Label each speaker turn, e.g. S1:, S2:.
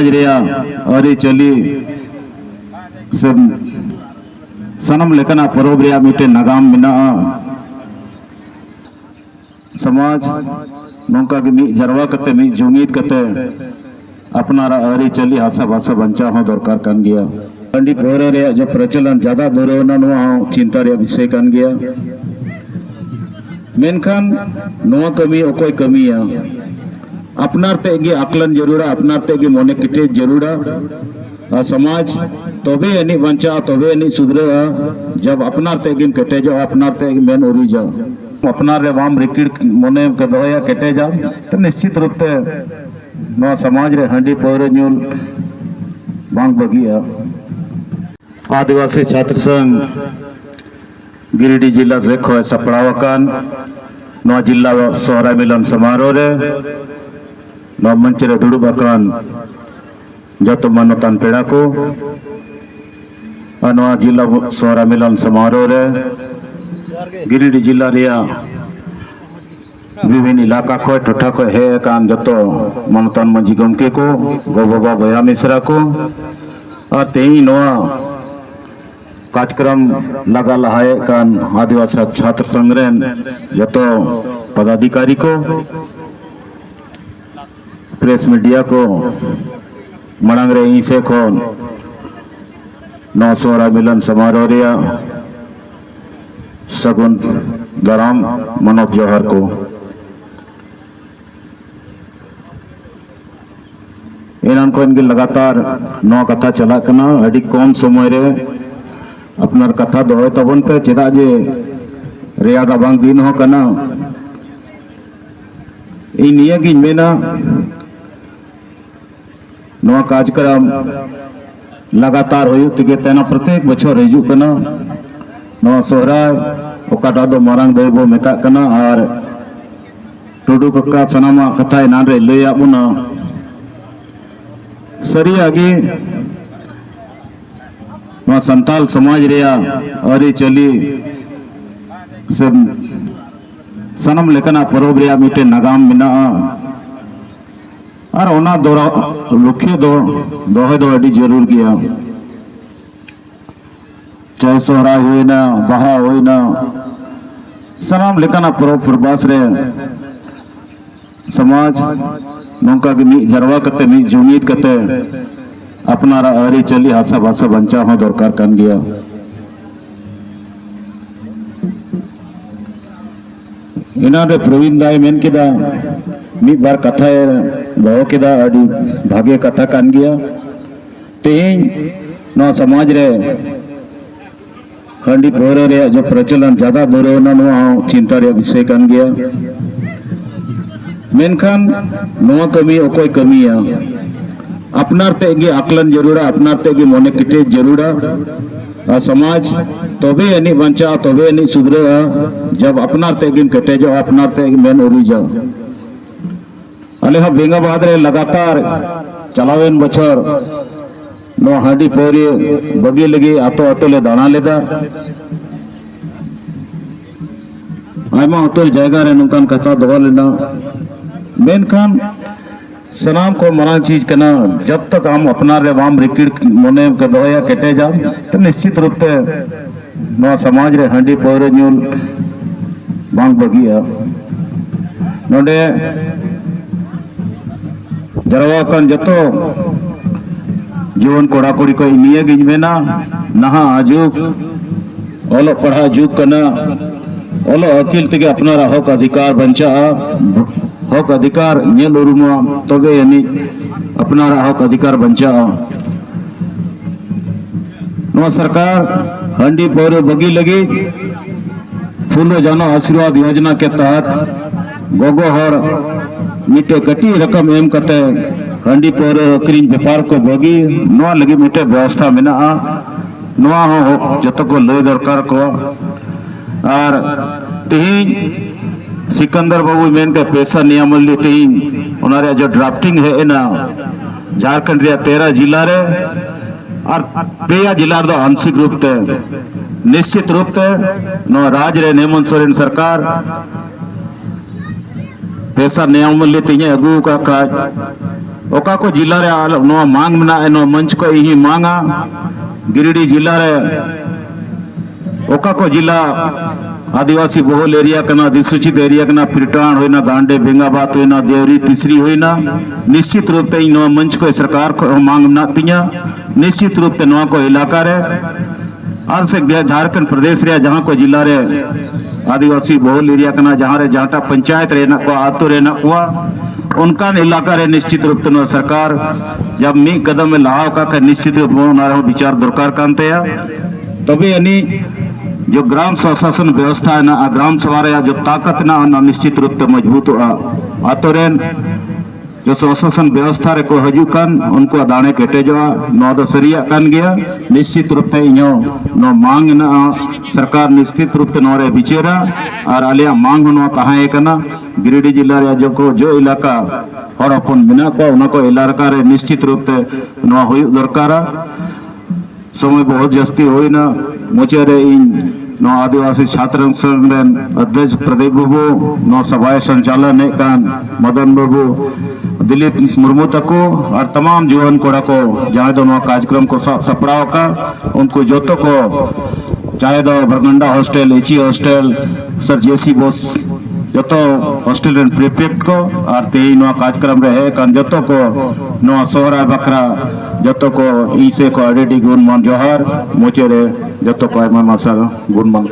S1: समाज रेया अरी चली से सनम लेकना परब रेया मिटे नागाम मिना समाज नौका के मी जरवा कते मी जुमीद कते अपनारा अरी चली हासा भाषा बंचा हो दरकार कान गया पंडित भोर रे जो प्रचलन ज्यादा दोरोना नुआ चिंता रे विषय कान गया मेनखान नुआ कमी ओकोय कमिया अपनार ते गे आकलन जरूरा अपनार ते गे मोने किटे जरूरा समाज तबे एनी बंचा तबे एनी सुधरेगा जब अपनार ते गे कटे जो अपनार ते मेन उरी जा अपनार रे वाम रिकिड़ मोने के दोया कटे जा तो निश्चित रूप से नुआ समाज रे हंडी पौरे न्यूल बांग बगिया आदिवासी छात्र संघ गिरिडीह जिला से खो सपड़ावकान नुआ जिला सोहरा मिलन समारोह रे नुआ मंच रे दुड़ुब अकान जतो मानतान पेड़ा को नुआ जिला सोहरा मिलन समारोह रे गिरिडीह जिला रिया विभिन्न इलाका को टोठा को हे कान जतो मानतान मंजी गमके को गो बाबा बया मिश्रा को और तेई नुआ कार्यक्रम लगा लहाए कान आदिवासी छात्र संघ रेन जतो पदाधिकारी को प्रेस मीडिया को मड़ंग रे इसे को नौ सोहरा मिलन समारोह रिया सगुन दराम मनोज जौहर को इनान को इनके लगातार नौ कथा चला कना अड़ी कौन समय रे अपनार कथा दोय तबन पे चेदा जे रेया बांग दिन हो कना इ निया गी मेना नवा कार्यक्रम लगातार होयु तिगे तेना प्रत्येक बछर हिजु कना नवा सोहराय ओकाटा दो मारंग दैबो मेता कना और टुडू कक्का सनामा कथा नान रे लैया बुना सरी आगे संताल समाज रेया अरी चली से सनम लेकना परब रेया मिटे नागाम मिना और ओना दोरा लुखिया दो दोहे दो अड़ी जरूर गया चाहे सोहरा होइना बहा होइना सनम लेकना परब प्रबास रे समाज नौका के मी जरवा कते मी जुमीद कते अपनारा अरी चली हासा भाषा बंचा हो दरकार कान गया इना रे प्रवीण दाय मेन केदा मी बार कथा दो केदा अडी भागे कथा कान गया तेन नो समाज रे हंडी पौरे रे जो प्रचलन ज्यादा दोरोना नो चिंता रे विषय कान गया मेनखान नो कमी ओकोय कमिया अपनार ते गे आकलन जरूरा अपनार ते गे मोने किटे जरूरा समाज तबे एनी बंचा तबे एनी सुधरेगा जब अपनार ते गे कटे जो अपनार ते मेन उरी जा अले हा बेंगाबाद रे लगातार चलावेन बछर नो हाडी पौरी बगी लगी आतो आतो ले दाना लेदा आयमा आतो जायगा रे नुकान कथा दोगा लेना मेनखान सलाम को मना चीज करना जब तक हम अपना रे वाम रिकिड़ मोने के दोया कटे जा तो निश्चित रूप से नवा समाज रे हंडी पौरे न्यूल बांग बगिया नोडे जरवा कन जतो जीवन कोड़ा कोड़ी को निये गिज मेना नहा आजुक ओलो पढ़ा जुक कना ओलो अकिल तके अपना हक अधिकार बंचा हक अधिकार नेल उरुमा तबे यानी अपना हक अधिकार बंचा नो सरकार हंडी पौरे बगी लगी फूलो जानो आशीर्वाद योजना के तहत गोगो हर मिटे कटी रकम एम कते हंडी पौरे अक्रीन व्यापार को बगी नो लगी मिटे व्यवस्था मेना नो जतो को लय दरकार को और तेहिं सिकंदर बाबू मेन के पैसा नियमली तेहिं उनारे जो ड्राफ्टिंग है ना झारखंड रे 13 जिला रे और पेया जिला दो आंशिक रूप ते निश्चित रूप ते नो राज रे हेमंत सोरेन सरकार पैसा नियमली तेहिं अगू का ओका को जिला रे नो मांग मना नो मंच को ही मांगा गिरिडीह जिला रे ओका को जिला आदिवासी बहुल एरिया कना अधिसूचित एरिया कना फिरटाण होइना गांडे बेंगाबाद होइना देवरी तीसरी होइना निश्चित रूप से नो मंच को सरकार को मांग मना तिया निश्चित रूप से नो को इलाका रे और से झारखंड प्रदेश रे जहां को जिला रे आदिवासी बहुल एरिया कना जहां रे जहाटा पंचायत रे को आतो रे ना हुआ उनका इलाका रे निश्चित रूप से सरकार जब मी कदम में लाव का निश्चित रूप में विचार दरकार कानते तभी यानी जो ग्राम स्वशासन व्यवस्था है ना ग्राम सभा रे जो ताकत ना निश्चित रूप से मजबूत आतो रेन जो स्वशासन व्यवस्था रे को हजुकान उनको दाणे केटेजवा नो दो सरिया कान गया निश्चित रूप से इनो नो मांग ना सरकार निश्चित रूप से नोरे बिचेरा और आलिया मांग नो ताहे कना गिरिडीह जिला रे जो इलाका और अपन बिना को उनको इलाका रे निश्चित रूप से नो हुई दरकारा समय बहुत जस्ती होई ना मुचेरे इन नो आदिवासी छात्र संघ अध्यक्ष प्रदीप बाबू नो सभा संचालन कान मदन बाबू दिलीप मुर्मू तको और तमाम जुआन कोड़ा को जहाँ दो कार्यक्रम को सपड़ाव का उनको जोतो को चाहे दो बरगंडा हॉस्टल एची हॉस्टल सर जेसी बोस जोतो हॉस्टल एंड प्रिपेक्ट को और तेई नो कार्यक्रम रहे कान जोतो को नो सोहरा बकरा जोतो को ईसे को अडेडी गुण मन जोहार मोचेरे जोतो को मासा गुण मन